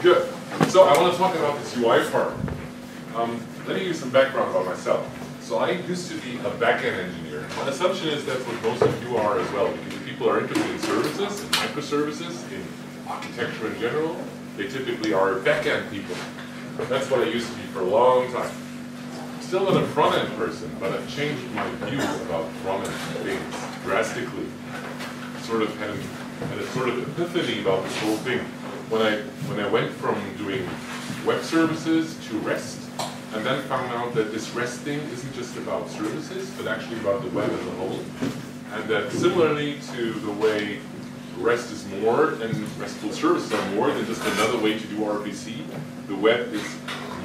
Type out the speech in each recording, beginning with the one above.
Good. So I want to talk about this UI part. Let me give you some background about myself. So I used to be a back-end engineer. My assumption is that's what most of you are as well, because people are interested in services, in microservices, in architecture in general. They typically are back-end people. That's what I used to be for a long time. I'm still not a front-end person, but I've changed my views about front-end things drastically. Sort of had a sort of epiphany about this whole thing. When I went from doing web services to REST, and then found out that this REST thing isn't just about services, but actually about the web as a whole. And that similarly to the way REST is more, and RESTful services are more than just another way to do RPC, the web is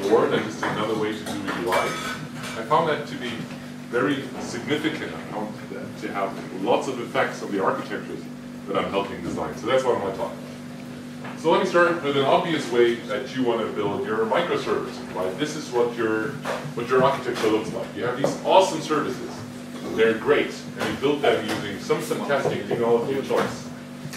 more than just another way to do UI. I found that to be very significant. I found that to have lots of effects on the architectures that I'm helping design. So that's what I want to talk about. So let me start with an obvious way that you want to build your microservice, right? This is what your architecture looks like. You have these awesome services. They're great, and you build them using some fantastic technology of choice.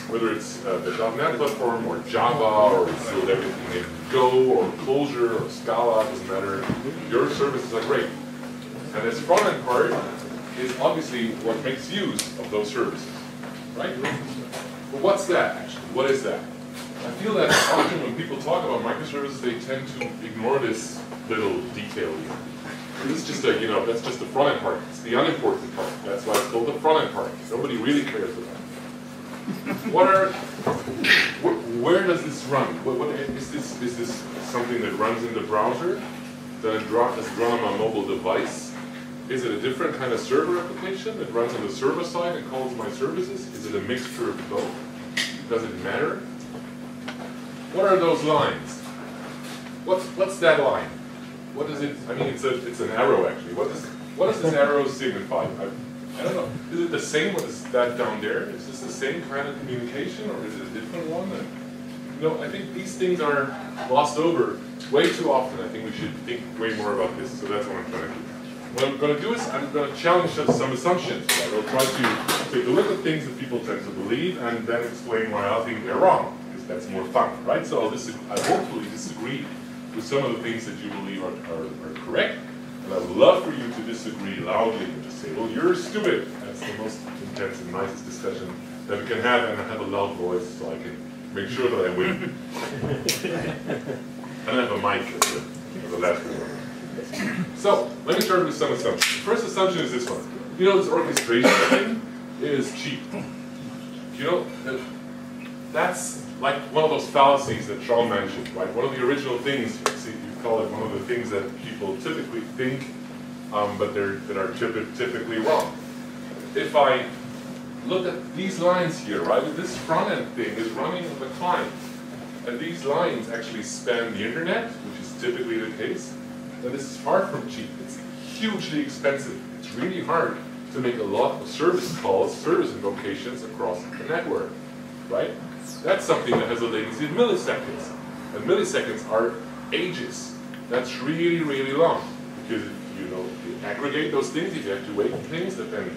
Whether it's the .NET platform, or Java, or you build everything in Go, or Clojure, or Scala, doesn't matter. Your services are great. And this front-end part is obviously what makes use of those services, right? But what's that, actually? What is that? I feel that often when people talk about microservices, they tend to ignore this little detail here. This is just a, that's just the front-end part. It's the unimportant part. That's why it's called the front-end part. Nobody really cares about it. Where does this run? Is this something that runs in the browser? Does it run on my mobile device? Is it a different kind of server application that runs on the server side and calls my services? Is it a mixture of both? Does it matter? What are those lines? What's that line? What is it? I mean, it's an arrow actually. What does this arrow signify? I don't know. Is it the same as that down there? Is this the same kind of communication, or is it a different one? And, I think these things are glossed over way too often. I think we should think way more about this. So that's what I'm trying to do. What I'm going to do is I'm going to challenge some assumptions. I will try to take a look at things that people tend to believe and then explain why I think they're wrong. That's more fun, right? So I hopefully disagree with some of the things that you believe are correct, and I would love for you to disagree loudly and just say, well, you're stupid. That's the most intense and nicest discussion that we can have, and I have a loud voice so I can make sure that I win. And I have a mic at the last one. So, let me start with some assumptions. The first assumption is this one. This orchestration thing is cheap. That's like one of those fallacies that Sean mentioned, right? One of the original things, you call it one of the things that people typically think, but that are typically wrong. If I look at these lines here, right? This front-end thing is running on the client, and these lines actually span the internet, which is typically the case, then this is far from cheap. It's hugely expensive. It's really hard to make a lot of service calls, service invocations across the network, right? That's something that has a latency of milliseconds. And milliseconds are ages. That's really, really long. Because if you aggregate those things, if you have to wait for things that then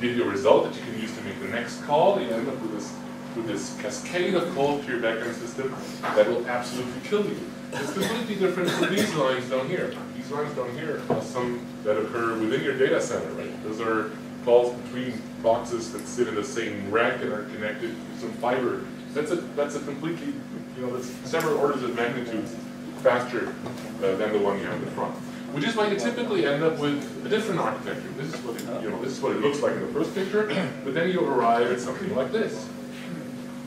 give you a result that you can use to make the next call, you end up with this cascade of calls to your backend system that will absolutely kill you. It's completely different from these lines down here. These lines down here are some that occur within your data center, right? Those are calls between boxes that sit in the same rack and are connected to some fiber. That's a completely, that's several orders of magnitudes faster than the one you have in the front. Which is why you typically end up with a different architecture. This is what this is what it looks like in the first picture, but then you arrive at something like this,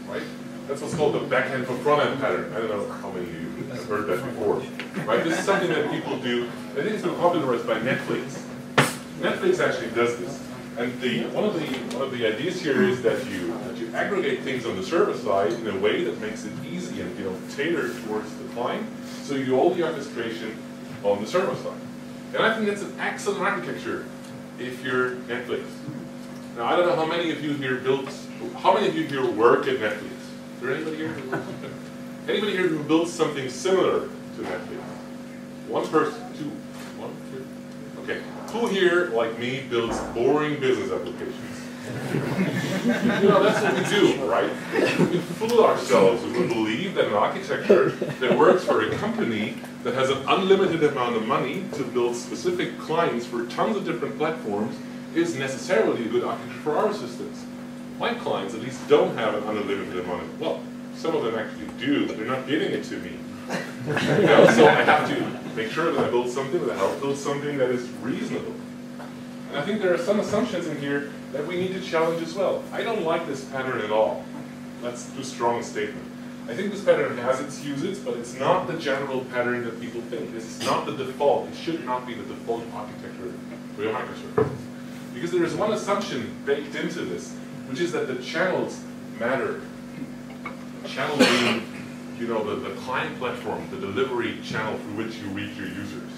right? That's what's called the back-end for front-end pattern. I don't know how many of you have heard that before, right? This is something that people do. I think it's been popularized by Netflix. Netflix actually does this. And one of the ideas here is that you aggregate things on the server side in a way that makes it easy and tailored towards the client. So you do all the orchestration on the server side. And I think that's an excellent architecture if you're Netflix. Now I don't know how many of you here work at Netflix. Is there anybody here who works? Anybody here who builds something similar to Netflix? One person, two, one, two. Okay. Who here, like me, builds boring business applications? You know, that's what we do, right? We fool ourselves if we believe that an architecture that works for a company that has an unlimited amount of money to build specific clients for tons of different platforms is necessarily a good architecture for our systems. My clients at least don't have an unlimited amount of, well, some of them actually do, but they're not giving it to me. You know, so I have to make sure that I build something, that I help build something that is reasonable. And I think there are some assumptions in here that we need to challenge as well. I don't like this pattern at all. That's too strong a statement. I think this pattern has its uses, but it's not the general pattern that people think. This is not the default. It should not be the default architecture for your microservices. Because there is one assumption baked into this, which is that the channels matter. Channel being, you know, the client platform, the delivery channel through which you reach your users.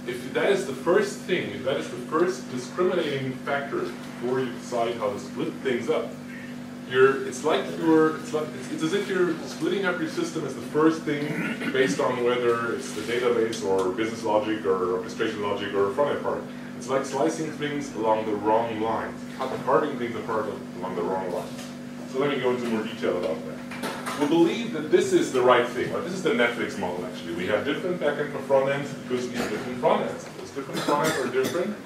If that is the first thing, if that is the first discriminating factor before you decide how to split things up, it's as if you're splitting up your system as the first thing based on whether it's the database or business logic or orchestration logic or front-end part. It's like slicing things along the wrong lines, carving things apart along the wrong lines. So let me go into more detail about that. We believe that this is the right thing. This is the Netflix model, actually. We have different backend for front ends because we have different front ends. Those different front ends are different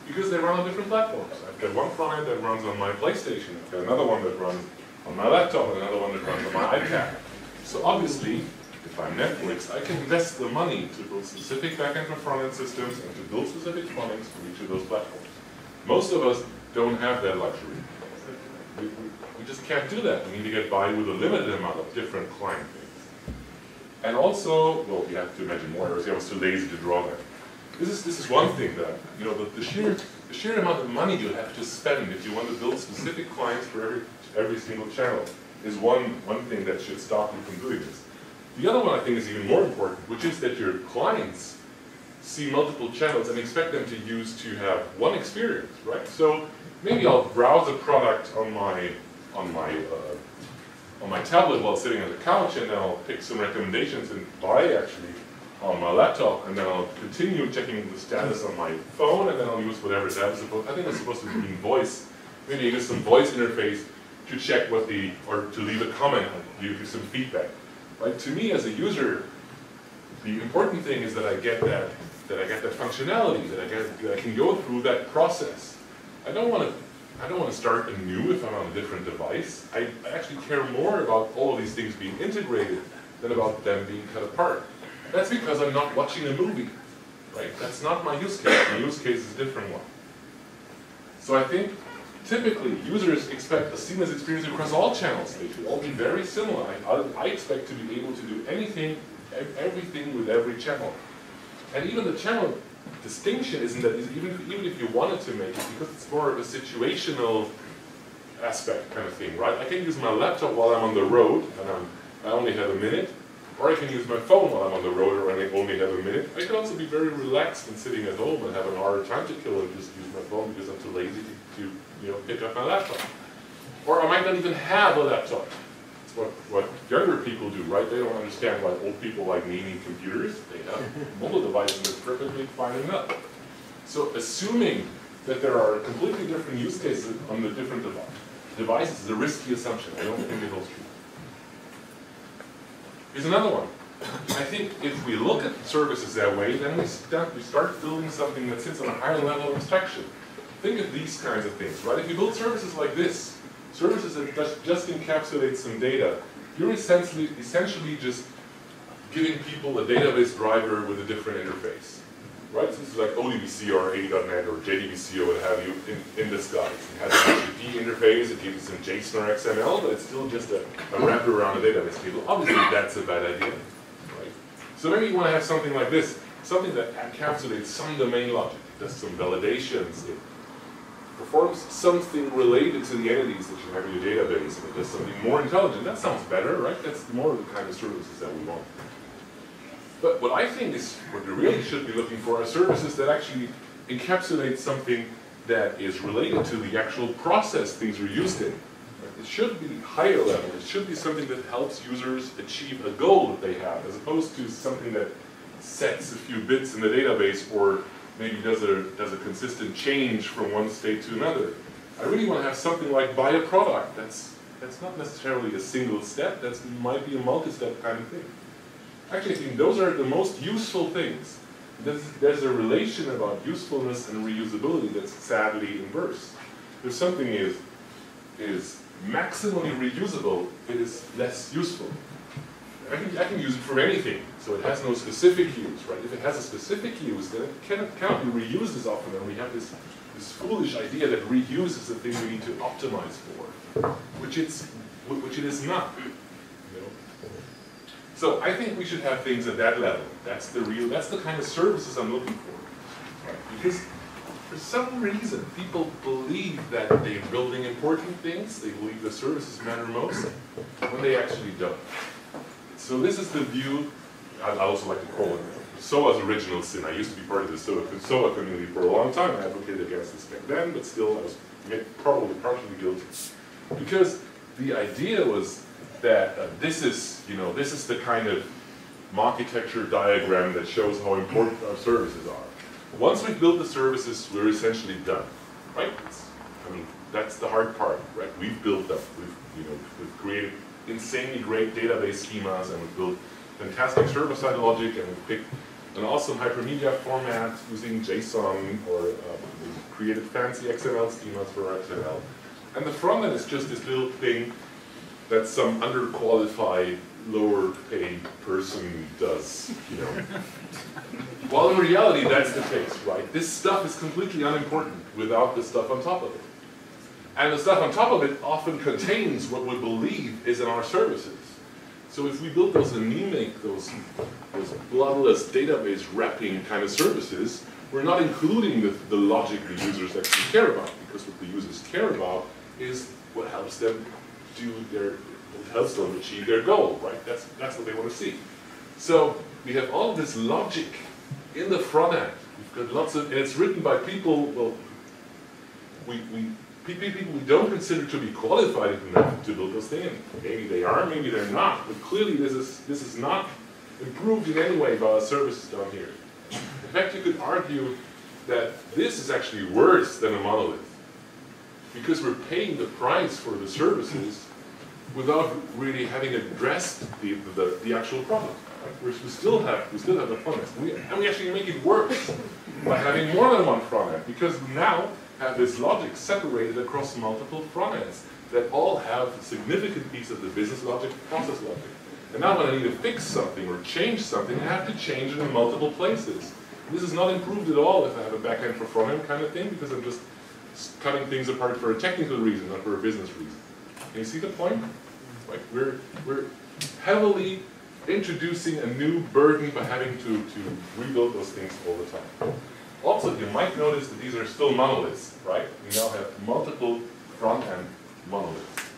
because they run on different platforms. I've got one front end that runs on my PlayStation. I've got another one that runs on my laptop and another one that runs on my iPad. So obviously, if I'm Netflix, I can invest the money to build specific backend for front-end systems and to build specific front ends for each of those platforms. Most of us don't have that luxury. We just can't do that. We need to get by with a limited amount of different client things. And also, well, you have to imagine more errors. I was too lazy to draw that. This is one thing that, you know, the sheer amount of money you have to spend if you want to build specific clients for every single channel is one thing that should stop you from doing this. The other one I think is even more important, which is that your clients see multiple channels and expect them to have one experience, right? So maybe I'll browse a product on my tablet while sitting on the couch, and then I'll pick some recommendations and buy actually on my laptop, and then I'll continue checking the status on my phone, and then I'll use whatever tab is supposed. I think it's supposed to be in voice. Maybe use some voice interface to check or to leave a comment, give you some feedback. Right? To me as a user, the important thing is that I get that functionality, that I can go through that process. I don't want to start anew if I'm on a different device. I actually care more about all of these things being integrated than about them being cut apart. That's because I'm not watching a movie, right? That's not my use case. My use case is a different one. So I think typically users expect a seamless experience across all channels. They should all be very similar. I expect to be able to do everything with every channel. And even the channel distinction isn't that easy, even if you wanted to make it, because it's more of a situational aspect kind of thing, right? I can use my laptop while I'm on the road, and I only have a minute, or I can use my phone while I'm on the road, or I only have a minute. I can also be very relaxed and sitting at home and have an hour time to kill and just use my phone because I'm too lazy to pick up my laptop. Or I might not even have a laptop. It's what younger people do, right? They don't understand why old people like me need computers. They have mobile devices that's perfectly fine enough. So assuming that there are completely different use cases on the different devices is a risky assumption. I don't think it holds true. Here's another one. I think if we look at services that way, then we start building something that sits on a higher level of abstraction. Think of these kinds of things, right? If you build services like this, services that just encapsulate some data, you're essentially just giving people a database driver with a different interface, right? So this is like ODBC or AD.NET or JDBC or what have you in disguise. It has an HTTP interface, it gives you some JSON or XML, but it's still just a wrapper around a database table. Obviously, that's a bad idea, right? So maybe you want to have something like this, something that encapsulates some domain logic, does some validations, it performs something related to the entities that you have in your database, and it does something more intelligent. That sounds better, right? That's more of the kind of services that we want. But what I think is what we really should be looking for are services that actually encapsulate something that is related to the actual process things are used in. It should be higher level. It should be something that helps users achieve a goal that they have, as opposed to something that sets a few bits in the database or maybe does a consistent change from one state to another. I really want to have something like buy a product. That's not necessarily a single step, that might be a multi-step kind of thing. Actually, I think those are the most useful things. There's a relation about usefulness and reusability that's sadly inverse. If something is maximally reusable, it is less useful. I can use it for anything, so it has no specific use, right? If it has a specific use, then it cannot be reused as often, and we have this foolish idea that reuse is the thing we need to optimize for, which it is not. You know? So I think we should have things at that level. That's the kind of services I'm looking for, right? Because for some reason, people believe that they're building important things, they believe the services matter most, when they actually don't. So this is the view I also like to call it SOA's original sin. I used to be part of the SOA community for a long time. I advocated against this back then, but still I was probably partially guilty. Because the idea was that this is the kind of architecture diagram that shows how important our services are. Once we've built the services, we're essentially done, right? I mean, that's the hard part, right? We've built them. We've created insanely great database schemas, and we've built fantastic server-side logic, and we've picked an awesome hypermedia format using JSON, or we've created fancy XML schemas for our XML. And the front end is just this little thing that some underqualified, lower-paid person does, you know. While in reality, that's the case, right? This stuff is completely unimportant without the stuff on top of it. And the stuff on top of it often contains what we believe is in our services. So if we build those anemic, those bloodless database wrapping kind of services, we're not including the logic the users actually care about, because what the users care about is what helps them achieve their goal, right? That's what they want to see. So we have all this logic in the front end. We've got lots of, and it's written by people, well, people we don't consider to be qualified enough to build those things. Maybe they are, maybe they're not, but clearly this is not improved in any way by our services down here. In fact, you could argue that this is actually worse than a monolith, because we're paying the price for the services without really having addressed the actual problem. Right? We still have the front end, and we actually make it worse by having more than one front end, because we now have this logic separated across multiple front ends that all have a significant piece of the business logic, process logic. And now when I need to fix something or change something, I have to change it in multiple places. And this is not improved at all if I have a back end for front end kind of thing, because I'm just cutting things apart for a technical reason, not for a business reason. Can you see the point? Like we're heavily introducing a new burden by having to rebuild those things all the time. Also, you might notice that these are still monoliths, right? We now have multiple front-end monoliths.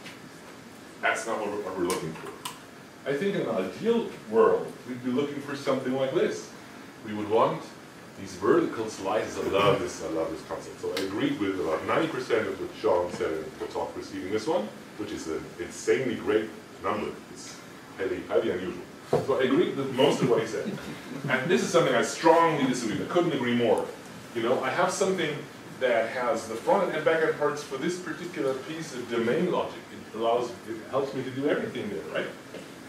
That's not what we're looking for. I think in an ideal world, we'd be looking for something like this. We would want these vertical slices. I love this concept. So I agreed with about 90% of what Sean said in the talk preceding this one, which is an insanely great number. It's highly unusual. So I agree with most of what he said. And this is something I strongly disagree with. I couldn't agree more. You know, I have something that has the front and back end parts for this particular piece of domain logic. It helps me to do everything there, right?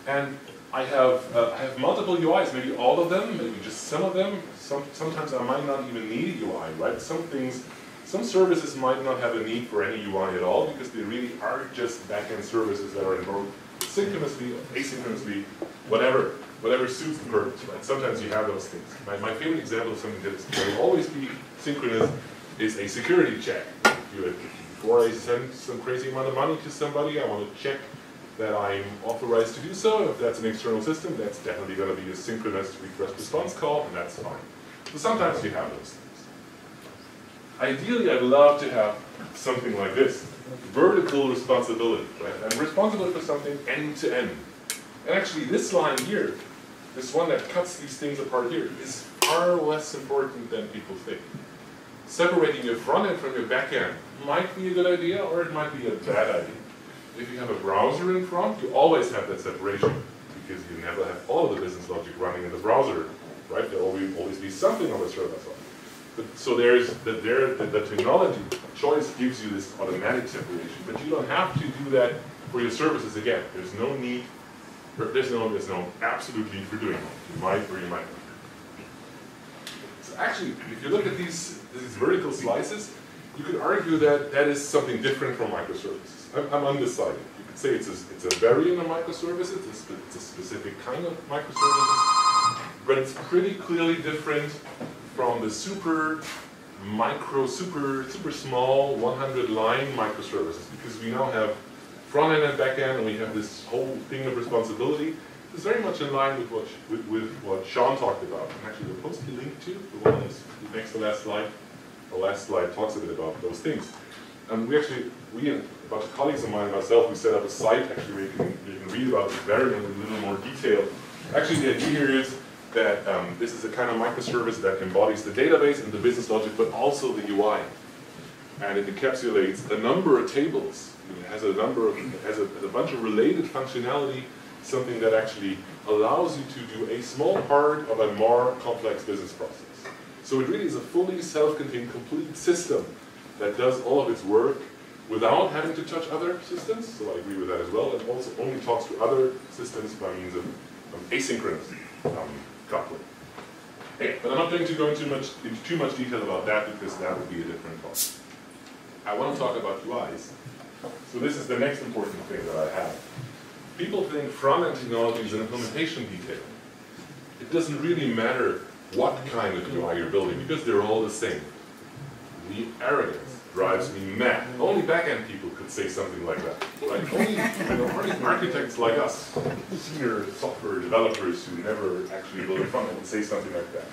And I have multiple UIs, maybe all of them, maybe just some of them. Sometimes I might not even need a UI, right? Some services might not have a need for any UI at all, because they really are just back-end services that are invoked synchronously, asynchronously, whatever suits the purpose, right? Sometimes you have those things. My favorite example of something that will always be synchronous is a security check. Before I send some crazy amount of money to somebody, I want to check that I'm authorized to do so. If that's an external system, that's definitely going to be a synchronous request-response call, and that's fine. So sometimes you have those things. Ideally, I'd love to have something like this. Vertical responsibility, right? I'm responsible for something end to end. And actually this line here, this one that cuts these things apart here, is far less important than people think. Separating your front end from your back end might be a good idea, or it might be a bad idea. If you have a browser in front, you always have that separation, because you never have all of the business logic running in the browser, right? There will always be something on the server side. So there's the technology choice gives you this automatic separation, but you don't have to do that for your services again. There's no need, there's no absolute need for doing it. You might or you might not. So actually, if you look at these vertical slices, you could argue that that is something different from microservices. I'm undecided. You could say it's a variant of microservices, it's a specific kind of microservices, but it's pretty clearly different from the super small 100-line microservices, because we now have front end and back end, and we have this whole thing of responsibility. It's very much in line with what Sean talked about, and actually the post he linked to, the one that's next to the last slide. The last slide talks a bit about those things. And we and a bunch of colleagues of mine and myself, we set up a site actually where you can read about this variant in a little more detail. Actually, the idea here is that this is a kind of microservice that embodies the database and the business logic, but also the UI. And it encapsulates a number of tables. It has a bunch of related functionality, something that actually allows you to do a small part of a more complex business process. So it really is a fully self-contained, complete system that does all of its work without having to touch other systems. So I agree with that as well. And also only talks to other systems by means of asynchronous coupling. Okay, but I'm not going to go into too much detail about that, because that would be a different talk. I want to talk about UIs. So this is the next important thing that I have. People think front-end technology is an implementation detail. It doesn't really matter what kind of UI you're building, because they're all the same. The arrogance drives me mad. Only back-end people could say something like that. Like only architects like us, senior software developers who never actually build a front-end, would say something like that.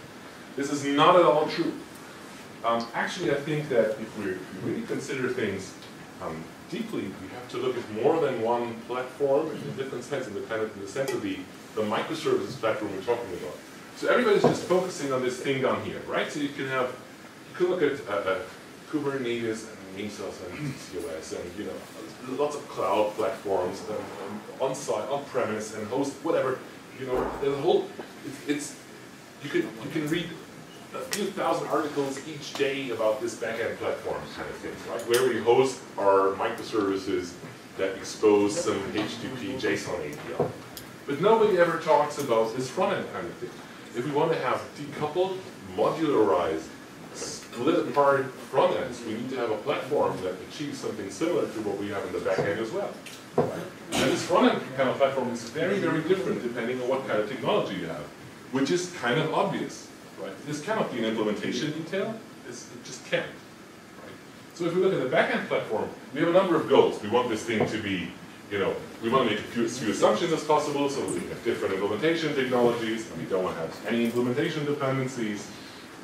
This is not at all true. Actually, I think that if we really consider things deeply, we have to look at more than one platform in a different sense, in the sense of the microservices platform we're talking about. So everybody's just focusing on this thing down here, right? So you can look at Kubernetes and Mesos and COS and lots of cloud platforms, on-site, on-premise, and host, whatever. There's a whole. You can read a few thousand articles each day about this backend platform kind of thing, right? Where we host our microservices that expose some HTTP JSON API. But nobody ever talks about this front-end kind of thing. If we want to have decoupled, modularized, split apart front ends, we need to have a platform that achieves something similar to what we have in the back end as well. Right? And this front end kind of platform is very, very different depending on what kind of technology you have, which is kind of obvious. Right? This cannot be an implementation detail. It just can't. Right? So if we look at the back end platform, we have a number of goals. We want this thing to be, we want to make as few assumptions as possible, so we have different implementation technologies, and we don't want to have any implementation dependencies,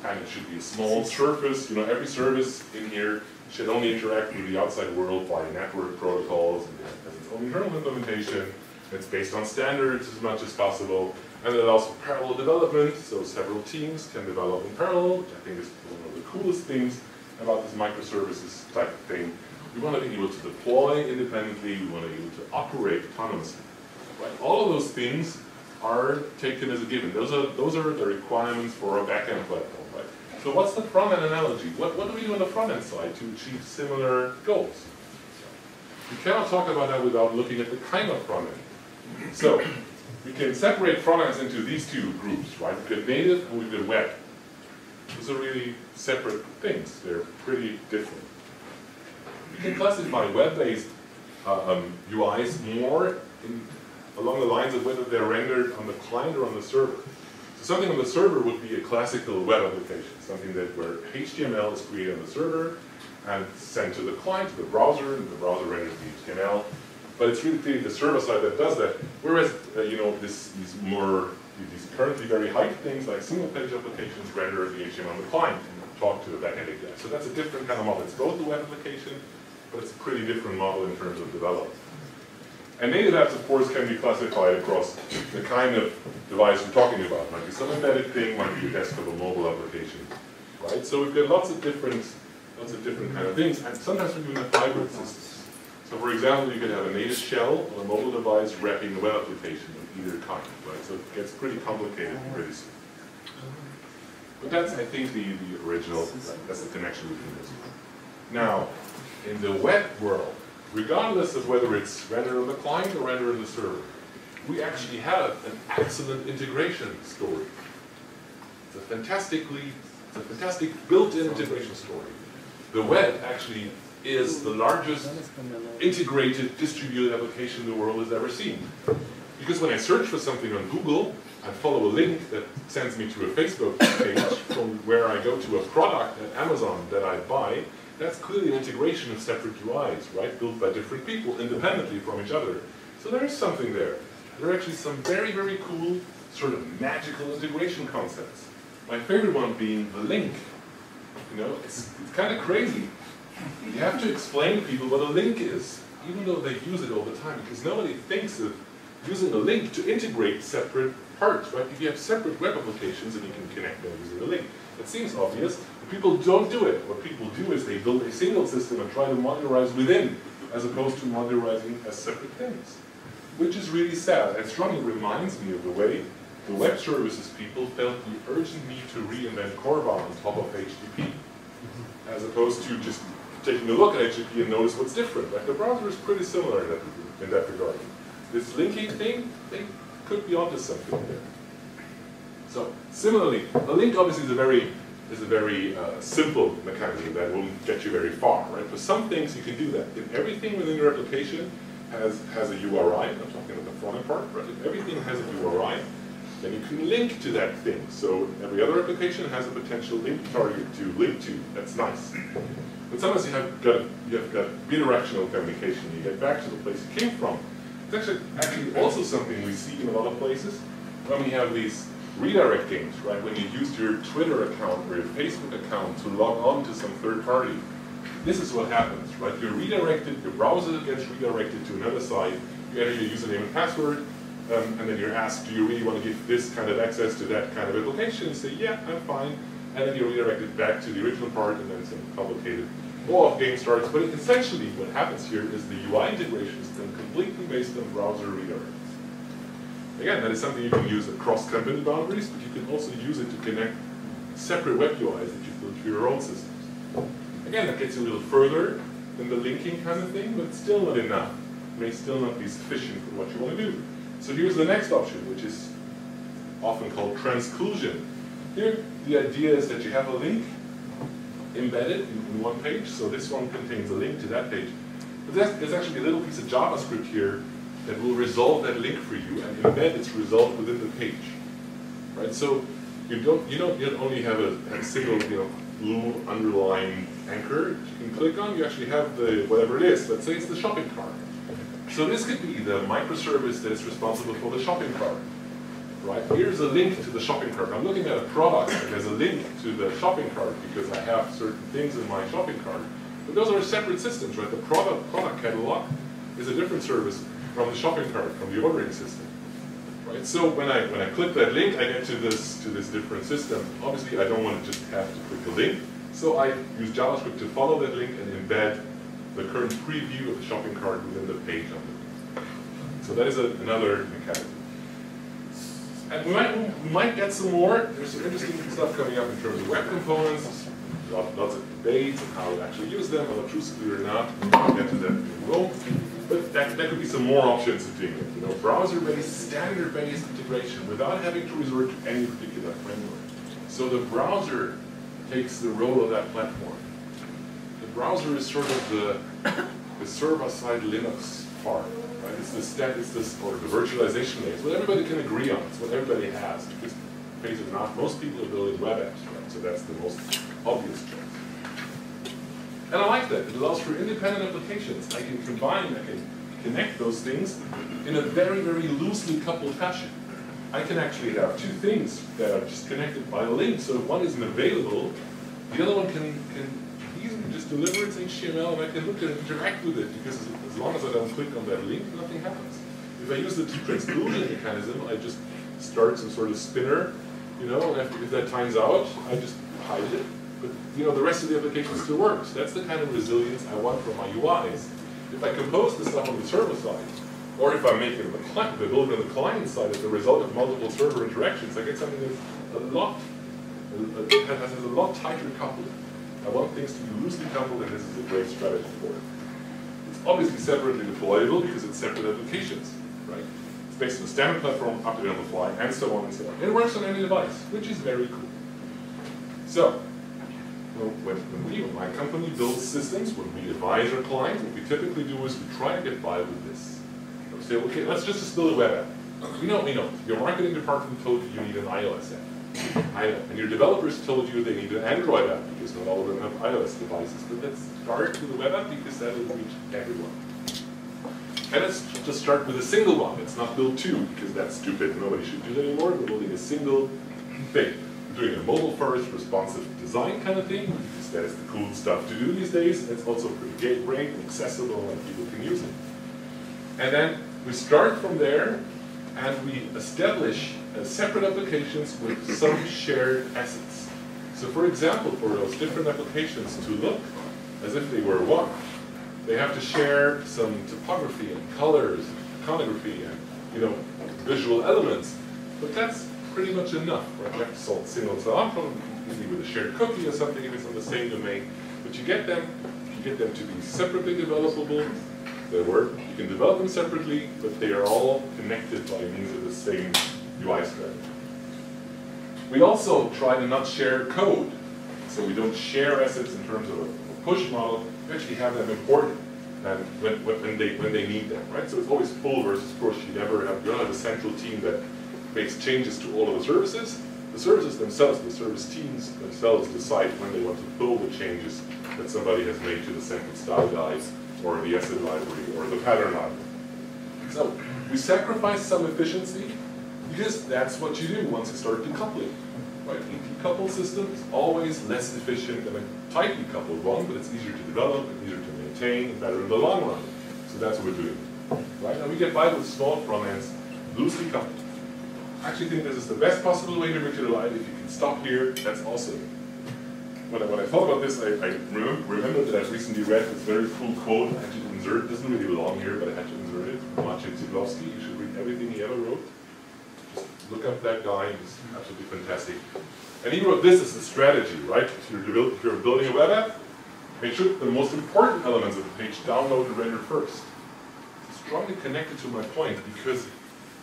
and it should be a small surface. Every service in here should only interact with the outside world via network protocols, and it has its own internal implementation. It's based on standards as much as possible, and it allows for parallel development, so several teams can develop in parallel, which I think is one of the coolest things about this microservices type of thing. We want to be able to deploy independently, we want to be able to operate autonomously. Right? All of those things are taken as a given. Those are the requirements for a back-end platform. Right? So what's the front-end analogy? What do we do on the front-end side to achieve similar goals? We cannot talk about that without looking at the kind of front-end. So we can separate front-ends into these two groups, right? We've got native and we've got web. Those are really separate things. They're pretty different. We can classify web-based UIs more along the lines of whether they're rendered on the client or on the server. So something on the server would be a classical web application, something where HTML is created on the server and sent to the client, to the browser, and the browser renders the HTML. But it's really clearly the server side that does that. Whereas these currently very hyped things like single-page applications render the HTML on the client and talk to the backend API. So that's a different kind of model. It's both a web application, but it's a pretty different model in terms of development. And native apps, of course, can be classified across the kind of device we're talking about. Might be some embedded thing, might be a desktop or mobile application, right? So we've got lots of different kind of things, and sometimes we're doing a hybrid system. So for example, you could have a native shell on a mobile device wrapping a web application of either kind, right? So it gets pretty complicated pretty soon. But that's, I think, the original, that's the connection between this. Now, in the web world, regardless of whether it's rendered on the client or rendered on the server, we actually have an excellent integration story. It's a fantastic built-in integration story. The web actually is the largest integrated distributed application the world has ever seen. Because when I search for something on Google, I follow a link that sends me to a Facebook page from where I go to a product at Amazon that I buy. That's clearly an integration of separate UIs, right? Built by different people independently from each other. So there is something there. There are actually some very, very cool, sort of magical integration concepts. My favorite one being the link. You know, it's kind of crazy. You have to explain to people what a link is, even though they use it all the time, because nobody thinks of using a link to integrate separate parts, right? If you have separate web applications and you can connect them using a link, it seems obvious, but people don't do it. What people do is they build a single system and try to modularize within, as opposed to modularizing as separate things, which is really sad. It strongly reminds me of the way the web services people felt the urgent need to reinvent Corval on top of HTTP, as opposed to just taking a look at HTTP and notice what's different. Like the browser is pretty similar in that regard. This linking thing, they could be onto something there. So similarly, a link obviously is a very simple mechanism that won't get you very far, right? For some things you can do that. If everything within your application has a URI, I'm talking about the front end part, right? If everything has a URI, then you can link to that thing. So every other application has a potential link target to link to. That's nice. But sometimes you have got bidirectional communication. You get back to the place you came from. It's actually also something we see in a lot of places when we have these redirect games, right? When you use your Twitter account or your Facebook account to log on to some third party. This is what happens, right? You're redirected, your browser gets redirected to another site, you enter your username and password, and then you're asked, do you really want to give this kind of access to that kind of application? You say, yeah, I'm fine. And then you're redirected back to the original part, and then some complicated go-off game starts. But essentially what happens here is the UI integration is then completely based on browser redirects. Again, that is something you can use across company boundaries, but you can also use it to connect separate web UIs that you've built for your own systems. Again, that gets you a little further than the linking kind of thing, but still not enough. It may still not be sufficient for what you want to do. So here's the next option, which is often called transclusion. Here, the idea is that you have a link embedded in one page, so this one contains a link to that page. But there's actually a little piece of JavaScript here that will resolve that link for you and embed its result within the page, right? So you don't only have a single blue underlying anchor you can click on. You actually have the whatever it is. Let's say it's the shopping cart. So this could be the microservice that is responsible for the shopping cart, right? Here's a link to the shopping cart. I'm looking at a product that has a link to the shopping cart because I have certain things in my shopping cart. But those are separate systems, right? The product catalog is a different service from the shopping cart, from the ordering system, right? So when I click that link, I get to this different system. Obviously, I don't want to just have to click a link, so I use JavaScript to follow that link and embed the current preview of the shopping cart within the page on it. So that is another mechanism. And we might get some more. There's some interesting stuff coming up in terms of web components. Lots of debates on how to actually use them, unobtrusively or not. We'll get to that in a moment. But that could be some more options of doing it. Browser-based, standard-based integration without having to resort to any particular framework. So the browser takes the role of that platform. The browser is sort of the server-side Linux part, right? It's or the virtualization layer. It's what everybody can agree on. It's what everybody has. Because, face it or not, most people are building web apps, right? So that's the most obvious choice. And I like that. It allows for independent applications. I can combine, I can connect those things in a very, very loosely coupled fashion. I can actually have two things that are just connected by a link. So if one isn't available, the other one can easily just deliver its HTML and I can look and interact with it because as long as I don't click on that link, nothing happens. If I use the transclusion mechanism, I just start some sort of spinner, and if that times out, I just hide it. But the rest of the application still works. That's the kind of resilience I want from my UIs. If I compose the stuff on the server side, or if I make it on the client, build it on the client side as a result of multiple server interactions, I get something that's a lot has a lot tighter coupling. I want things to be loosely coupled, and this is a great strategy for it. It's obviously separately deployable because it's separate applications, right? It's based on a standard platform, updated on the fly, and so on and so on. It works on any device, which is very cool. So, when my company builds systems, when we advise our clients, what we typically do is we try to get by with this. We say, okay, let's just build a web app. We know. Your marketing department told you need an iOS app. I know. And your developers told you they need an Android app, because not all of them have iOS devices. But let's start with a web app, because that will reach everyone. And let's just start with a single one. Let's not build two, because that's stupid. Nobody should do that anymore. We're building a single thing. We're doing a mobile-first, responsive design kind of thing, because that is the cool stuff to do these days. It's also pretty gateway and accessible, and people can use it. And then we start from there, and we establish separate applications with some shared assets. So for example, for those different applications to look as if they were one, they have to share some topography and colors, iconography, and visual elements. But that's pretty much enough, right? You have to solve single sign-on, probably easily with a shared cookie or something if it's on the same domain. But you get them to be separately developable. They work. You can develop them separately, but they are all connected by means of the same UI strategy. We also try to not share code. So we don't share assets in terms of a push model. We actually have them imported and when they need them, right? So it's always pull versus push. You don't have a central team that makes changes to all of the services. The services themselves, the service teams themselves decide when they want to pull the changes that somebody has made to the central style guides, or the asset library, or the pattern library. So we sacrifice some efficiency because that's what you do once you start decoupling. Right? A decoupled system is always less efficient than a tightly coupled one, but it's easier to develop, easier to maintain, and better in the long run. So that's what we're doing. Right? And we get by with small front ends, loosely coupled. I actually think this is the best possible way to visualize. If you can stop here, that's awesome. When I thought about this, I remembered that I recently read this very cool quote. I had to insert it. It doesn't really belong here, but I had to insert it. Maciej Cydlowski. You should read everything he ever wrote. Just look up that guy. He's absolutely fantastic. And he wrote this as a strategy, right? If you're building a web app, make sure the most important elements of the page download and render first. It's strongly connected to my point, because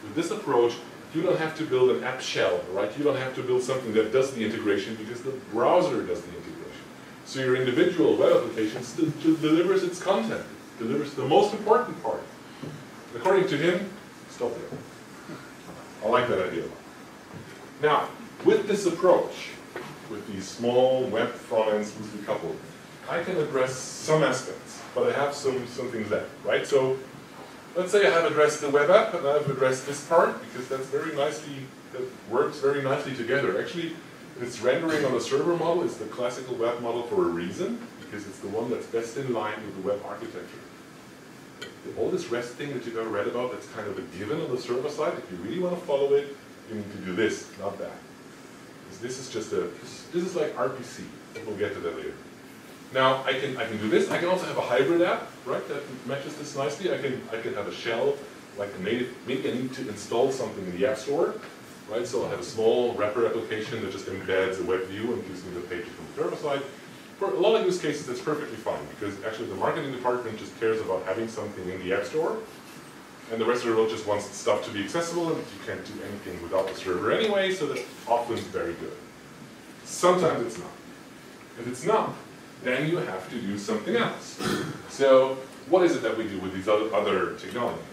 with this approach, you don't have to build an app shell, right? You don't have to build something that does the integration, because the browser does the integration. So your individual web application still delivers its content, delivers the most important part. And according to him, stop there. I like that idea. Now, with this approach, with these small web front ends loosely coupled, I can address some aspects, but I have some things left, right? So let's say I have addressed the web app, and I've addressed this part, because that works very nicely together. Actually, it's rendering on the server model. It's the classical web model for a reason, because it's the one that's best in line with the web architecture. All this REST thing that you've ever read about, that's kind of a given on the server side. If you really want to follow it, you need to do this, not that. Because this is just this is like RPC. We'll get to that later. Now, I can do this. I can also have a hybrid app, right, that matches this nicely. I can have a shell, like a native. Maybe I need to install something in the App Store, right? So I have a small wrapper application that just embeds a web view and gives me the pages from the server side. For a lot of use cases, that's perfectly fine, because actually the marketing department just cares about having something in the App Store, and the rest of the world just wants stuff to be accessible, and you can't do anything without the server anyway, so that's often very good. Sometimes it's not. If it's not, then you have to do something else. So what is it that we do with these other technologies?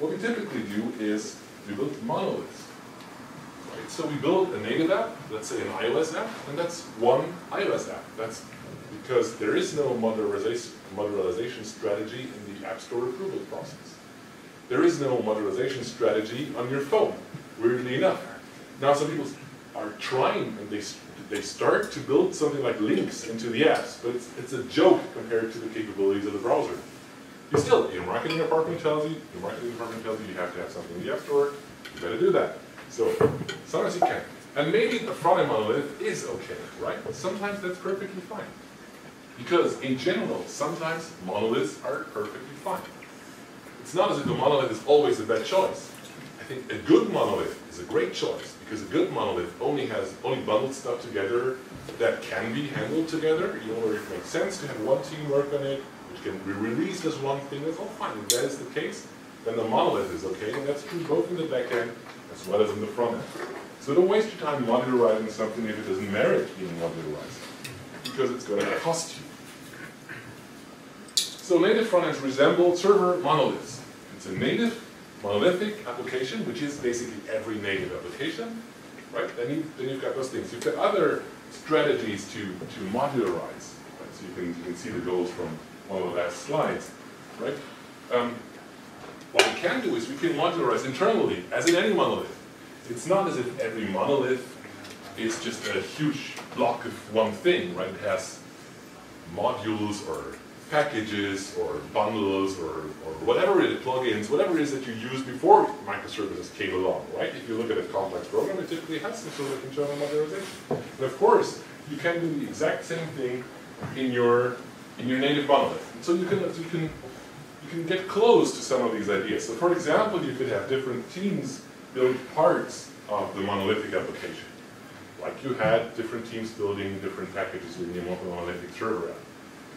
What we typically do is we build monoliths. Right? So we build a native app, let's say an iOS app, and that's one iOS app. That's because there is no modularization strategy in the App Store approval process. There is no modularization strategy on your phone, weirdly enough. Now some people are trying, and they start to build something like links into the apps, but it's a joke compared to the capabilities of the browser. Your marketing department tells you, you have to have something in the App Store, you better do that. So, sometimes you can. And maybe the front-end monolith is okay, right? Sometimes that's perfectly fine. Because in general, sometimes monoliths are perfectly fine. It's not as if the monolith is always the best choice. I think a good monolith is a great choice, because a good monolith only bundles stuff together that can be handled together, where it makes sense to have one team work on it, which can be released as one thing. That's all fine. If that is the case, then the monolith is okay, and that's true both in the back end as well as in the front end. So don't waste your time modularizing something if it doesn't merit being modularized, because it's going to cost you. So native front ends resemble server monoliths. It's a native monolithic application, which is basically every native application, right? Then you've got those things. You've got other strategies to modularize, right? So you can see the goals from one of the last slides, right? What we can do is we can modularize internally, as in any monolith. It's not as if every monolith is just a huge block of one thing, right? It has modules or packages or bundles or whatever it is, plugins, whatever it is that you used before microservices came along, right? If you look at a complex program, it typically has some sort of internal modularization. And of course, you can do the exact same thing in your native monolith. And so you can get close to some of these ideas. So for example, you could have different teams build parts of the monolithic application. Like you had different teams building different packages within your monolithic server app.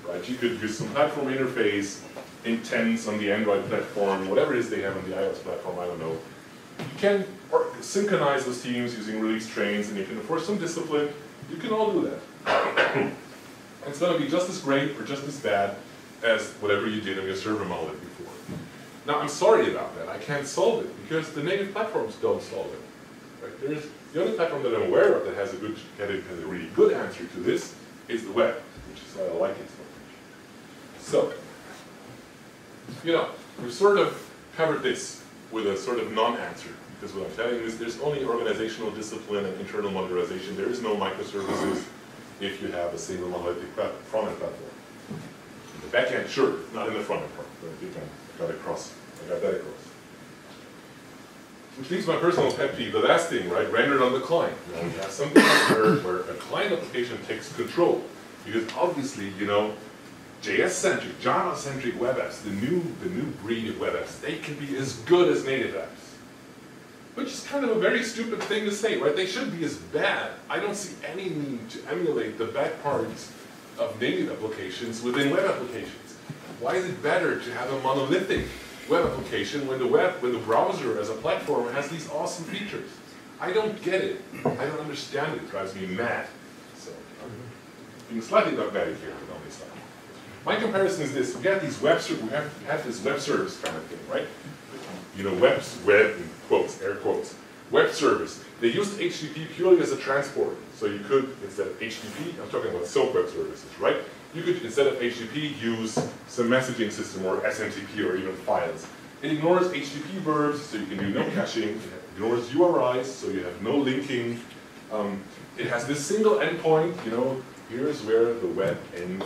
Right? You could use some platform interface, intents on the Android platform, whatever it is they have on the iOS platform, I don't know. You can synchronize those teams using release trains, and you can, for some discipline, you can all do that. And it's going to be just as great or just as bad as whatever you did on your server monolith before. Now, I'm sorry about that. I can't solve it, because the native platforms don't solve it. Right? The only platform that I'm aware of that has a really good answer to this is the web, which is why I like it so much. So, we've sort of covered this with a sort of non-answer, because what I'm telling you is there's only organizational discipline and internal modularization. There is no microservices if you have a single monolithic front-end platform. In the back end, sure, not in the front-end part. I got that across. Which leaves my personal pet peeve, the last thing, right? Rendered on the client. You have something where a client application takes control, because obviously, JS-centric, Java-centric web apps, the new breed of web apps, they can be as good as native apps. Which is kind of a very stupid thing to say, right? They should be as bad. I don't see any need to emulate the bad parts of native applications within web applications. Why is it better to have a monolithic web application when the browser as a platform has these awesome features? I don't get it. I don't understand it. It drives me mad. So I'm being slightly dogmatic here on this slide. My comparison is this: we have this web service kind of thing, right? Web in quotes, air quotes, web service. They used HTTP purely as a transport. So you could, instead of HTTP, I'm talking about SOAP web services, right? You could, instead of HTTP, use some messaging system or SMTP or even files. It ignores HTTP verbs, so you can do no caching. It ignores URIs, so you have no linking. It has this single endpoint, here's where the web ends.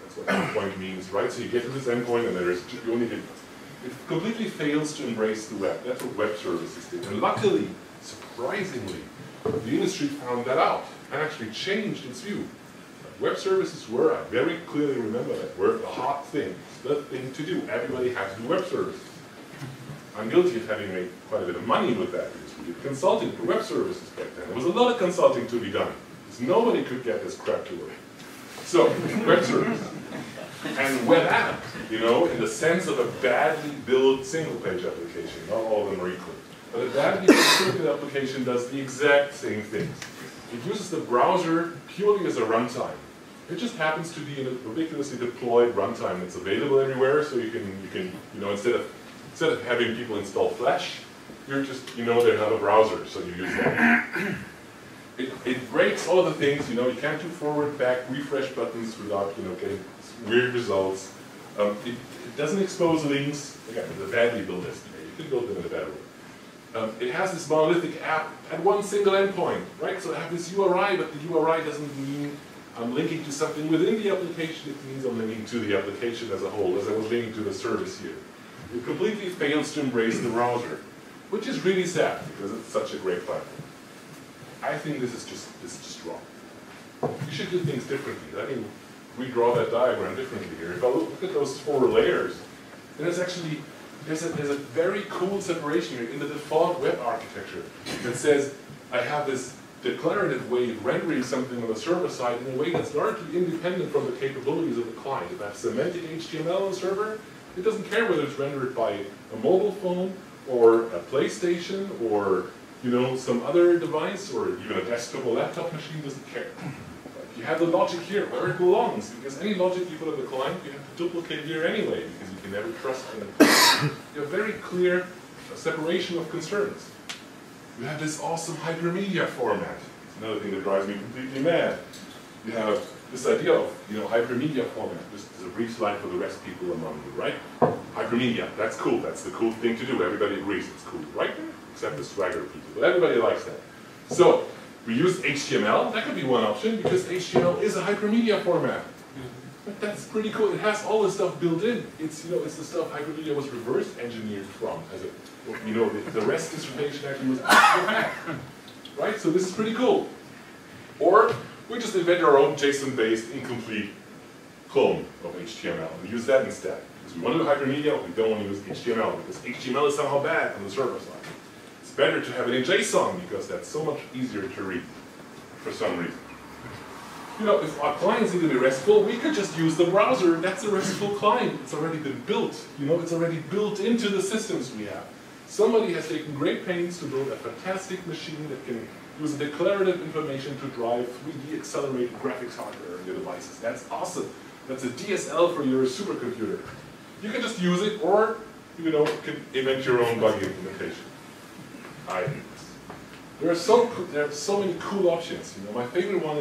That's what endpoint means, right? So you get to this endpoint and it completely fails to embrace the web. That's what web services did. And luckily, surprisingly, the industry found that out and actually changed its view. Web services were, I very clearly remember that, were the hot thing, the thing to do. Everybody had to do web services. I'm guilty of having made quite a bit of money with that, because we did consulting for web services back then. There was a lot of consulting to be done, because nobody could get this crap to work. So, web service. And web app, in the sense of a badly built single-page application. Not all of them are equal. But a badly built single application does the exact same things. It uses the browser purely as a runtime. It just happens to be in a ridiculously deployed runtime that's available everywhere, so you can instead of having people install Flash, you're just, they have a browser, so you use that. It breaks all the things, you can't do forward, back, refresh buttons without, getting weird results. It doesn't expose links. Again, it's a badly built SDK. You could build them in a better way. It has this monolithic app at one single endpoint, right? So I have this URI, but the URI doesn't mean I'm linking to something within the application. It means I'm linking to the application as a whole, as I was linking to the service here. It completely fails to embrace the browser, which is really sad because it's such a great platform. I think this is just wrong. You should do things differently. Let me redraw that diagram differently here. If I look at those 4 layers, then it's actually there's a very cool separation here in the default web architecture that says I have this declarative way of rendering something on the server side in a way that's largely independent from the capabilities of the client. If I have semantic HTML on the server, it doesn't care whether it's rendered by a mobile phone or a PlayStation or some other device or even a desktop or laptop machine, doesn't care. You have the logic here where it belongs, because any logic you put on the client you have to duplicate here anyway, because you can never trust in the client. You have very clear separation of concerns. You have this awesome hypermedia format. It's another thing that drives me completely mad. You have this idea of hypermedia format. This is a brief slide for the rest people among you, right? Hypermedia, that's cool. That's the cool thing to do. Everybody agrees it's cool, right? Except the swagger people, but everybody likes that. So we use HTML. That could be one option because HTML is a hypermedia format. But that's pretty cool. It has all the stuff built in. It's it's the stuff hypermedia was reverse engineered from. As the REST dissertation actually was back, right? So this is pretty cool. Or we just invent our own JSON-based incomplete clone of HTML and use that instead. Because we want to do hypermedia, we don't want to use HTML because HTML is somehow bad on the server side. It's better to have it in JSON because that's so much easier to read for some reason. If our clients need to be RESTful, we could just use the browser. That's a RESTful client. It's already been built. It's already built into the systems we have. Somebody has taken great pains to build a fantastic machine that can use declarative information to drive 3D accelerated graphics hardware on your devices. That's awesome. That's a DSL for your supercomputer. You can just use it, or you can invent your own buggy implementation. I hate this. There are so many cool options. My favorite way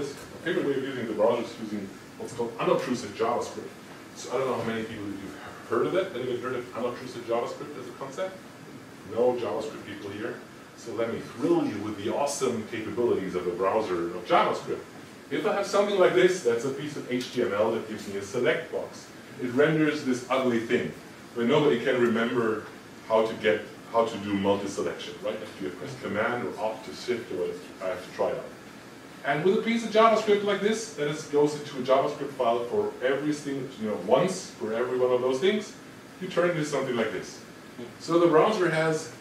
of using the browser is using what's called unobtrusive JavaScript. So I don't know how many people you've heard of that. Anybody heard of unobtrusive JavaScript as a concept? No JavaScript people here. So let me thrill you with the awesome capabilities of the browser of JavaScript. If I have something like this, that's a piece of HTML that gives me a select box. It renders this ugly thing where nobody can remember how to do multi-selection, right? If you press Command or Alt to Shift, or I have to try it out. And with a piece of JavaScript like this, that goes into a JavaScript file for every single, once for every one of those things, you turn it into something like this. So the browser has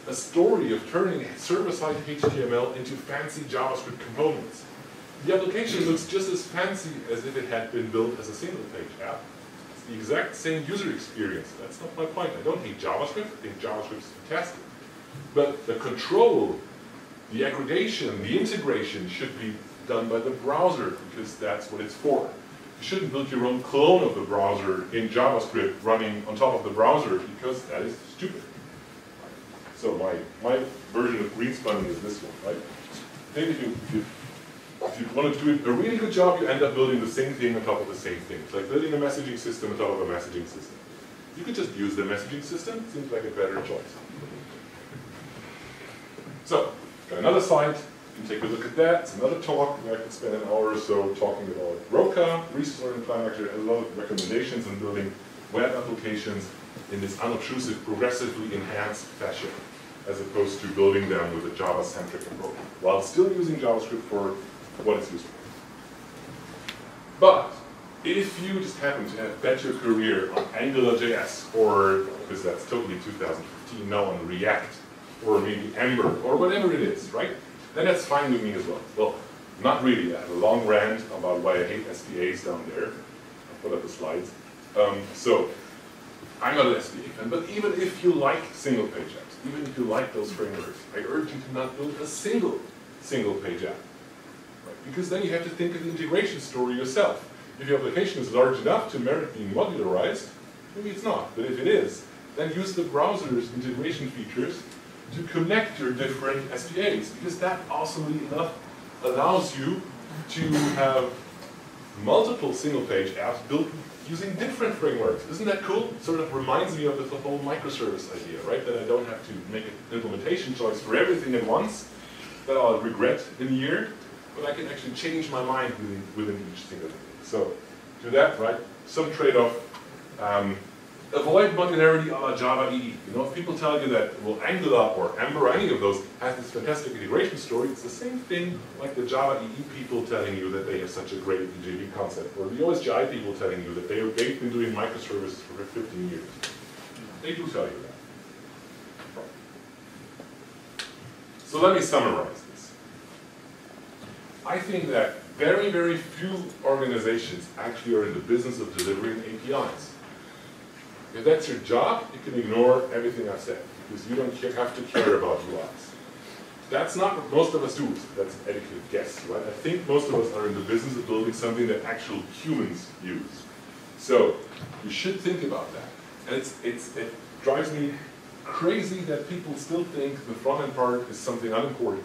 a story of turning server-side HTML into fancy JavaScript components. The application looks just as fancy as if it had been built as a single-page app. It's the exact same user experience. That's not my point. I don't hate JavaScript. I think JavaScript is fantastic. But the control, the aggregation, the integration should be done by the browser because that's what it's for. You shouldn't build your own clone of the browser in JavaScript running on top of the browser because that is stupid. So my version of green-spun is this one, right? Maybe if you want to do a really good job, you end up building the same thing on top of the same thing. It's like building a messaging system on top of a messaging system. You could just use the messaging system. Seems like a better choice. So, got another slide. You can take a look at that. It's another talk. I could spend an hour or so talking about Roca. Resource Plan actually has a lot of recommendations on building web applications in this unobtrusive, progressively enhanced fashion, as opposed to building them with a Java-centric approach, while still using JavaScript for what it's used for. But if you just happen to have bet your career on AngularJS, or, because that's totally 2015 now, on React, or maybe Ember, or whatever it is, right? Then that's fine with me as well. Well, not really. I have a long rant about why I hate SPAs down there. I'll put up the slides. So, I'm not an SPA fan, but even if you like single-page apps, even if you like those frameworks, I urge you to not build a single-page app. Right? Because then you have to think of the integration story yourself. If your application is large enough to merit being modularized, maybe it's not, but if it is, then use the browser's integration features to connect your different SPAs, because that awesomely enough allows you to have multiple single-page apps built using different frameworks. Isn't that cool? It sort of reminds me of the whole microservice idea, right? That I don't have to make an implementation choice for everything at once that I'll regret in a year, but I can actually change my mind within each single thing. So, do that, right? Some trade-off. Avoid modularity a la Java EE. If people tell you that, well, Angular or Ember or any of those has this fantastic integration story, it's the same thing like the Java EE people telling you that they have such a great EJB concept, or the OSGI people telling you that they've been doing microservices for 15 years. They do tell you that. So let me summarize this. I think that very, very few organizations actually are in the business of delivering APIs. If that's your job, you can ignore everything I've said, because you don't have to care about UIs. That's not what most of us do. That's an educated guess, right? I think most of us are in the business of building something that actual humans use. So you should think about that. And it drives me crazy that people still think the front-end part is something unimportant,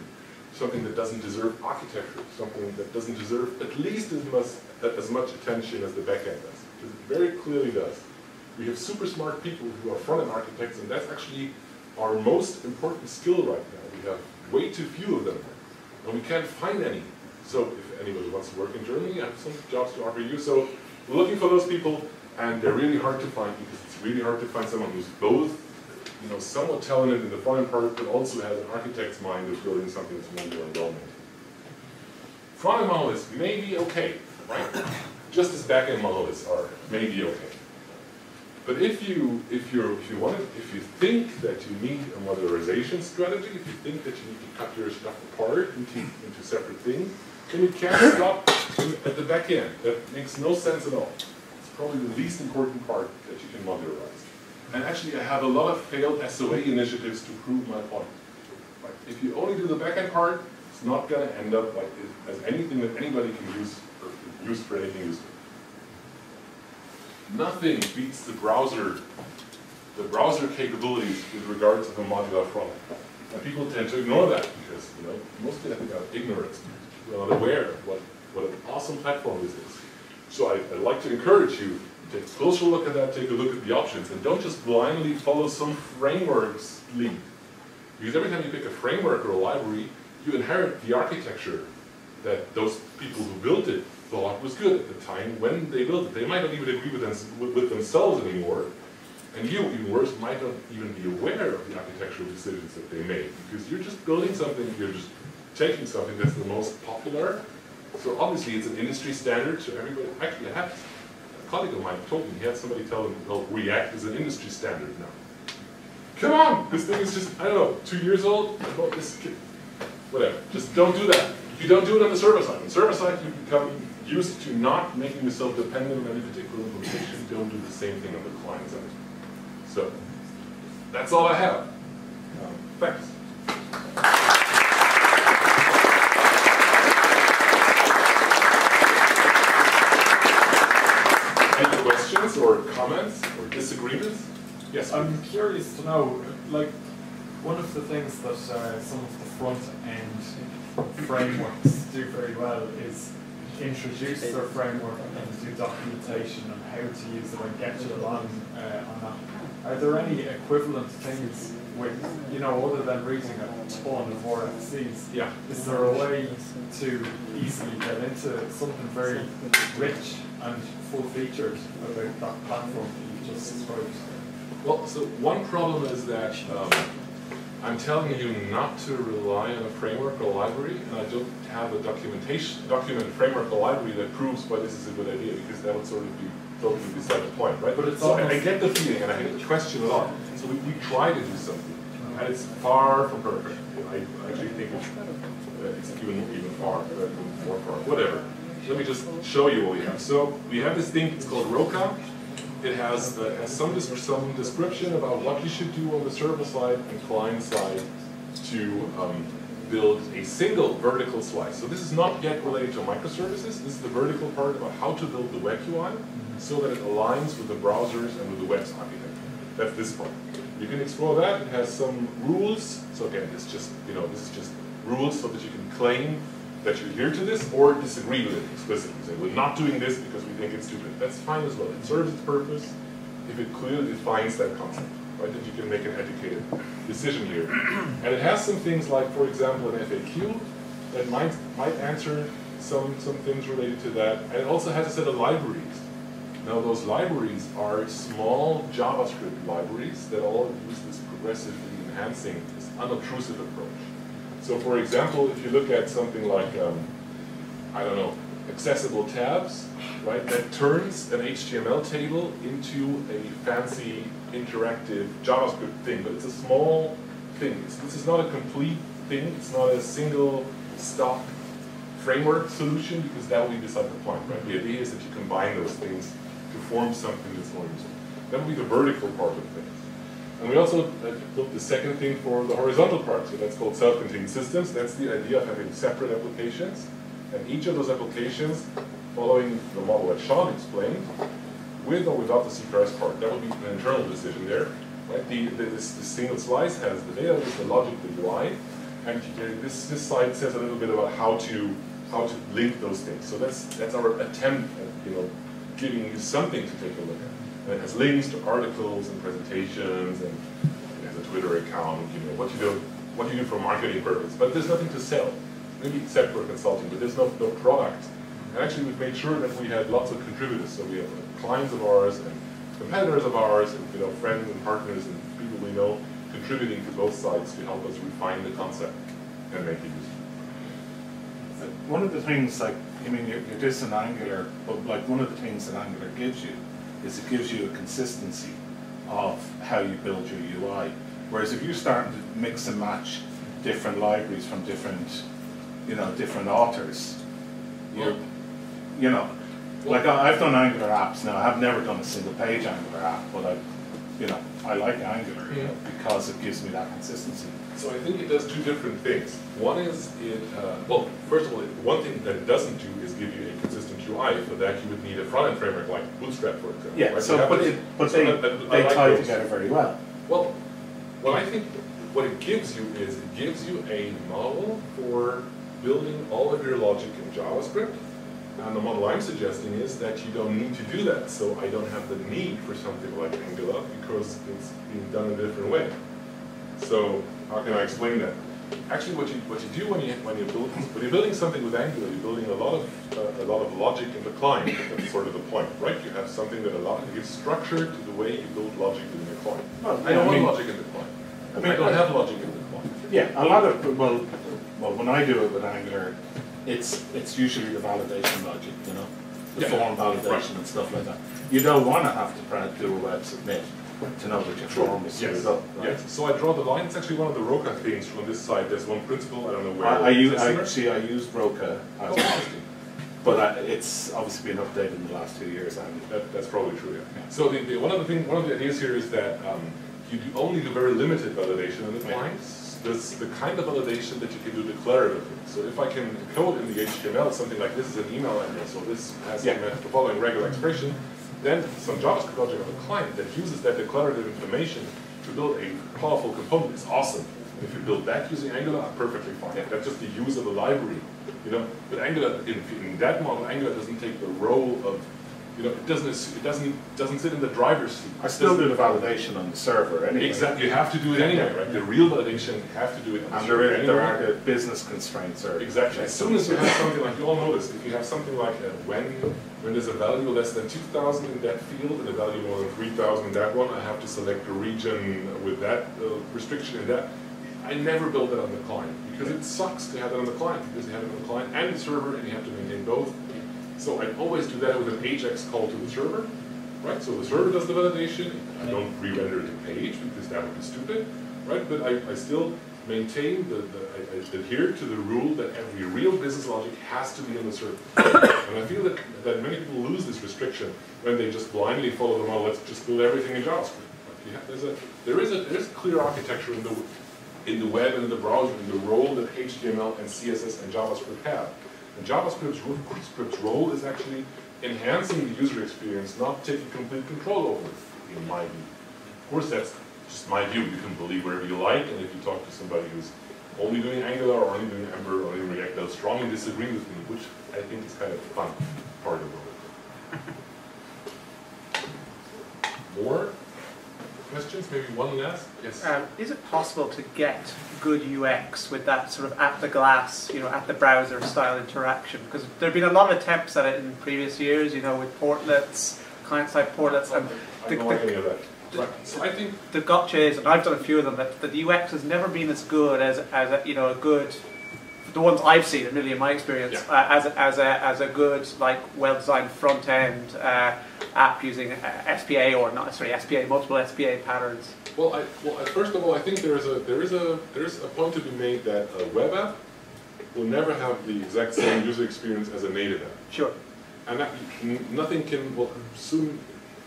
something that doesn't deserve architecture, something that doesn't deserve at least as much attention as the back-end does. Because it very clearly does. We have super smart people who are front-end architects, and that's actually our most important skill right now. We have way too few of them, and we can't find any. So if anybody wants to work in Germany, I have some jobs to offer you. So we're looking for those people, and they're really hard to find, because it's really hard to find someone who's both, you know, somewhat talented in the front-end part, but also has an architect's mind of building something that's more well-known. Front-end monoliths may be okay, right? Just as back-end monoliths are maybe okay. But if you think that you need a modularization strategy, if you think that you need to cut your stuff apart into separate things, then you can't stop at the back end. That makes no sense at all. It's probably the least important part that you can modularize. And actually, I have a lot of failed SOA initiatives to prove my point. Right? If you only do the back end part, it's not going to end up like as anything that anybody can use or use for anything useful. Nothing beats the browser capabilities with regards to the modular front end. And people tend to ignore that because, you know, mostly I think out of ignorance. We're not aware of what an awesome platform this is. So I'd like to encourage you to take a closer look at that, take a look at the options, and don't just blindly follow some framework's lead. Because every time you pick a framework or a library, you inherit the architecture that those people who built it thought was good at the time when they built it. They might not even agree with themselves anymore, and you, even worse, might not even be aware of the architectural decisions that they made, because you're just building something, you're just taking something that's the most popular. So obviously it's an industry standard, so everybody, actually I had a colleague of mine told me, he had somebody tell him, well, React is an industry standard now. Come on, this thing is just, I don't know, 2 years old, whatever, just don't do that. You don't do it on the server side. On the server side, you become used to not making yourself dependent on any particular implementation. Don't do the same thing on the client side. So, that's all I have. Thanks. Any questions or comments or disagreements? Yes, I'm curious to know, like, one of the things that some of the front-end frameworks do very well is introduce their framework and do documentation on how to use it and get you along on that. Are there any equivalent things with, you know, other than reading a ton of RFCs? Yeah. Is there a way to easily get into something very rich and full-featured about that platform that you just described? Well, so one problem is that I'm telling you not to rely on a framework or library, and I don't have a document framework or library that proves why this is a good idea, because that would sort of be totally beside the point, right? But it's so I get the feeling, and I get the question a lot. So we try to do something, and it's far from perfect. I actually think it's even far, more far, whatever. Let me just show you what we have. So we have this thing, it's called Roca. It has some description about what you should do on the server side and client side to build a single vertical slice. So this is not yet related to microservices. This is the vertical part about how to build the web UI so that it aligns with the browsers and with the web's architecture. That's this part. You can explore that. It has some rules. So again, it's just, you know, this is just rules so that you can claim that you adhere to this or disagree with it explicitly. Say, we're not doing this because we think it's stupid. That's fine as well. It serves its purpose if it clearly defines that concept, right? That you can make an educated decision here. And it has some things like, for example, an FAQ that might answer some things related to that. And it also has a set of libraries. Now those libraries are small JavaScript libraries that all use this progressively enhancing, this unobtrusive approach. So for example, if you look at something like, I don't know, accessible tabs, right, that turns an HTML table into a fancy interactive JavaScript thing, but it's a small thing. This is not a complete thing. It's not a single stock framework solution, because that will be beside the point, right? The idea is that you combine those things to form something that's more useful. That will be the vertical part of things. And we also built the second thing for the horizontal part, so that's called self-contained systems. That's the idea of having separate applications, and each of those applications, following the model that Sean explained, with or without the CPRS part, that will be an internal decision there. Right? This single slice has the data, the logic, the UI, and this slide says a little bit about how to link those things. So that's our attempt at giving you something to take a look at. And it has links to articles and presentations, and it has a Twitter account. What you do for marketing purpose. But there's nothing to sell. Maybe except for consulting, but there's no product. And actually, we've made sure that we had lots of contributors. So we have clients of ours and competitors of ours, and friends and partners and people we know contributing to both sides to help us refine the concept and make it useful. One of the things, you're just an Angular, but one of the things that Angular gives you is it gives you a consistency of how you build your UI. Whereas if you're starting to mix and match different libraries from different, different authors, I've done Angular apps now. I've never done a single page Angular app, but I like Angular because it gives me that consistency. So I think it does two different things. One is first of all, one thing that it doesn't do is give you a consistent UI. For that, you would need a front-end framework like Bootstrap, for example. Yeah, right? They tie together very well. Well, I think what it gives you is it gives you a model for building all of your logic in JavaScript. And the model I'm suggesting is that you don't need to do that. So I don't have the need for something like Angular because it's being done in a different way. So how can I explain that? Actually, what you do when you're building something with Angular, you're building a lot of logic in the client. That's sort of the point, right? You have something that gives structure to the way you build logic in your client. Well, I don't want logic in the client. I don't have logic in the client. Yeah, a lot of when I do it with Angular, it's usually the validation logic, the form validation and stuff like that. You don't want to have to do a web submit to know that your form is screwed up. Right? Yes. So I draw the line. It's actually one of the Roca things from this side. There's one principle. I don't know where. I used Roca as but it's obviously been updated in the last 2 years. That's probably true. Yeah. So one of the ideas here is that you only do very limited validation in the clients. There's the kind of validation that you can do declaratively. So if I can code in the HTML something like this is an email address, so this has the following regular expression, then some JavaScript logic on the client that uses that declarative information to build a powerful component is awesome. And if you build that using Angular, perfectly fine. That's just the use of the library. But Angular, in that model, Angular doesn't take the role of it doesn't sit in the driver's seat. I still do the validation on the server anyway. Exactly, you have to do it anyway, right? The real validation, you have to do it on the server anyway. There are the business constraints. Exactly. As soon as you have something like, you all know this, if you have something like when there's a value less than 2,000 in that field and a value more than 3,000 in that one, I have to select a region with that restriction in that. I never build that on the client because it sucks to have it on the client because you have it on the client and the server and you have to maintain both. So I always do that with an AJAX call to the server, right? So the server does the validation. I don't re-render the page because that would be stupid, right? But I still maintain I adhere to the rule that every real business logic has to be on the server. And I feel that many people lose this restriction when they just blindly follow the model. Let's just build everything in JavaScript. There is clear architecture in the web and in the browser in the role that HTML and CSS and JavaScript have. And JavaScript's role is actually enhancing the user experience, not taking complete control over it, in my view. Of course, that's just my view. You can believe whatever you like, and if you talk to somebody who's only doing Angular or only doing Ember or only React, they'll strongly disagree with me, which I think is kind of a fun part of it. More questions? Maybe one last? Yes. Is it possible to get good UX with that sort of at the glass, at the browser style interaction? Because there have been a lot of attempts at it in previous years, with portlets, client-side portlets, and I don't like any of that. Right. So I think the gotcha is, and I've done a few of them, that the UX has never been as good as a good the ones I've seen, admittedly in my experience, as a good, like, well-designed front-end app using SPA or not, sorry, SPA, multiple SPA patterns. Well, first of all, I think there is a point to be made that a web app will never have the exact same user experience as a native app. Sure. And that, nothing can, well, soon,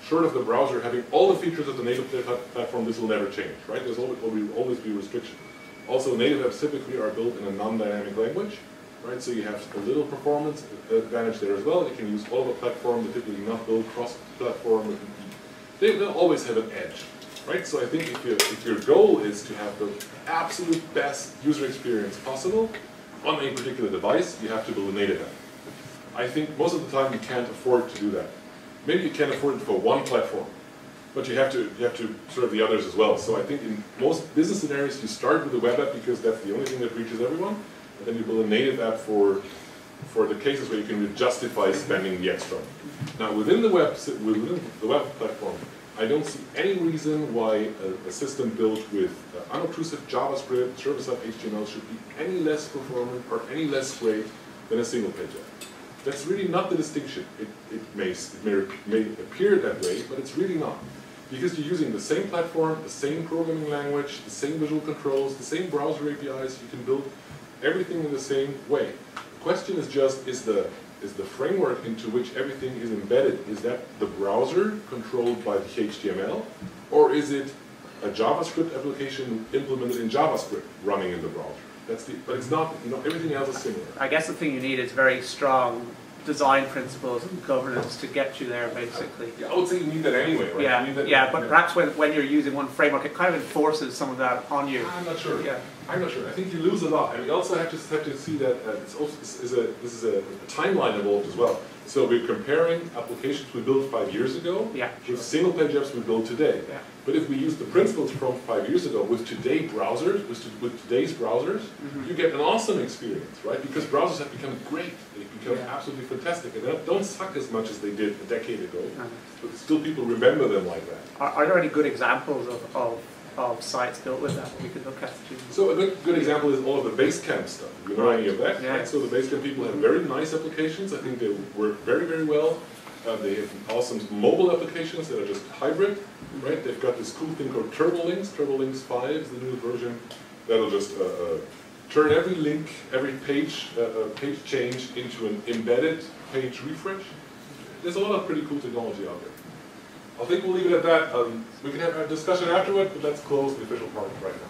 short of the browser having all the features of the native platform, this will never change, right? There's always be restriction. Also, native apps typically are built in a non-dynamic language, right? So you have a little performance advantage there as well. You can use all of a platform. They're typically not built cross-platform. They'll always have an edge, right? So I think if your goal is to have the absolute best user experience possible on a particular device, you have to build a native app. I think most of the time you can't afford to do that. Maybe you can afford it for one platform, but you have to serve the others as well. So I think in most business scenarios, you start with a web app because that's the only thing that reaches everyone, and then you build a native app for the cases where you can really justify spending the extra. Now within the web platform, I don't see any reason why a system built with unobtrusive JavaScript, server-side HTML should be any less performant or any less great than a single-page app. That's really not the distinction. It may appear that way, but it's really not. Because you're using the same platform, the same programming language, the same visual controls, the same browser APIs, you can build everything in the same way. The question is just, is the framework into which everything is embedded, is that the browser controlled by the HTML, or is it a JavaScript application implemented in JavaScript running in the browser? But it's not, everything else is similar. I guess the thing you need is very strong design principles and governance to get you there, basically. I would say you need that anyway, right? Yeah, you need that, yeah, but perhaps when you're using one framework, it kind of enforces some of that on you. I'm not sure. Yeah. I'm not sure. I think you lose a lot. And you also have to see that this is a timeline involved as well. So we're comparing applications we built 5 years ago with single-page apps we build today. Yeah. But if we use the principles from 5 years ago with today's browsers, you get an awesome experience, right? Because browsers have become great. They've become absolutely fantastic. And they don't suck as much as they did a decade ago. But still people remember them like that. Are there any good examples of sites built with that we could look at? So a good example is all of the Basecamp stuff. You know any of that? Yeah. Right? So the Basecamp people have very nice applications. I think they work very, very well. They have awesome mobile applications that are just hybrid, right? They've got this cool thing called TurboLinks. TurboLinks 5 is the new version that'll just turn every link, every page change into an embedded page refresh. There's a lot of pretty cool technology out there. I think we'll leave it at that. We can have a discussion afterward, but let's close the official part right now.